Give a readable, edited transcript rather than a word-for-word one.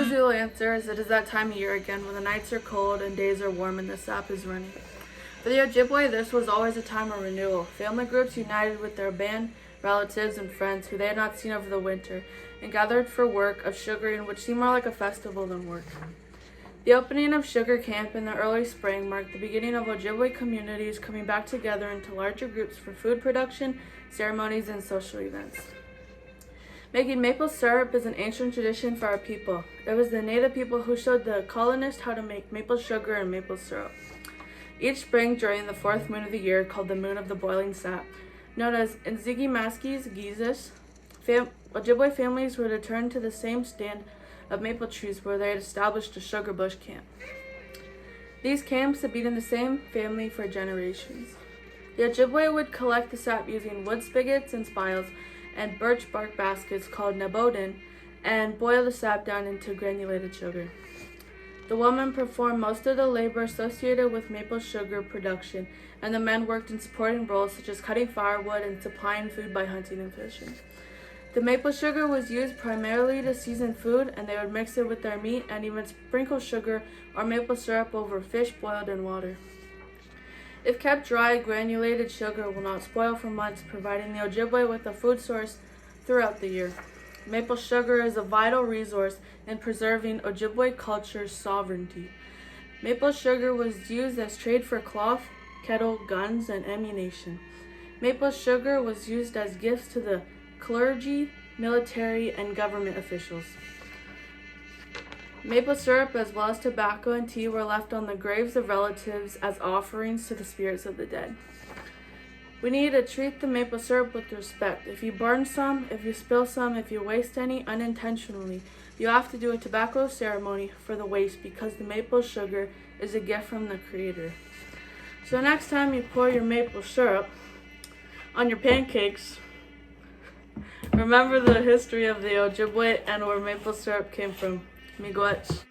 Zool answers, it is that time of year again when the nights are cold and days are warm and the sap is running. For the Ojibwe, this was always a time of renewal. Family groups united with their band, relatives, and friends who they had not seen over the winter and gathered for work of sugaring, which seemed more like a festival than work. The opening of Sugar Camp in the early spring marked the beginning of Ojibwe communities coming back together into larger groups for food production, ceremonies, and social events. Making maple syrup is an ancient tradition for our people. It was the native people who showed the colonists how to make maple sugar and maple syrup. Each spring during the fourth moon of the year, called the Moon of the Boiling Sap, known as Nzigi-Maskis Gizis, Ojibwe families would return to the same stand of maple trees where they had established a sugar bush camp. These camps had been in the same family for generations. The Ojibwe would collect the sap using wood spigots and spiles and birch bark baskets called nabodin and boil the sap down into granulated sugar. The women performed most of the labor associated with maple sugar production, and the men worked in supporting roles such as cutting firewood and supplying food by hunting and fishing. The maple sugar was used primarily to season food, and they would mix it with their meat and even sprinkle sugar or maple syrup over fish boiled in water. If kept dry, granulated sugar will not spoil for months, providing the Ojibwe with a food source throughout the year. Maple sugar is a vital resource in preserving Ojibwe culture's sovereignty. Maple sugar was used as trade for cloth, kettle, guns, and ammunition. Maple sugar was used as gifts to the clergy, military, and government officials. Maple syrup as well as tobacco and tea were left on the graves of relatives as offerings to the spirits of the dead. We need to treat the maple syrup with respect. If you burn some, if you spill some, if you waste any unintentionally, you have to do a tobacco ceremony for the waste because the maple sugar is a gift from the Creator. So next time you pour your maple syrup on your pancakes, remember the history of the Ojibwe and where maple syrup came from. Miigwech.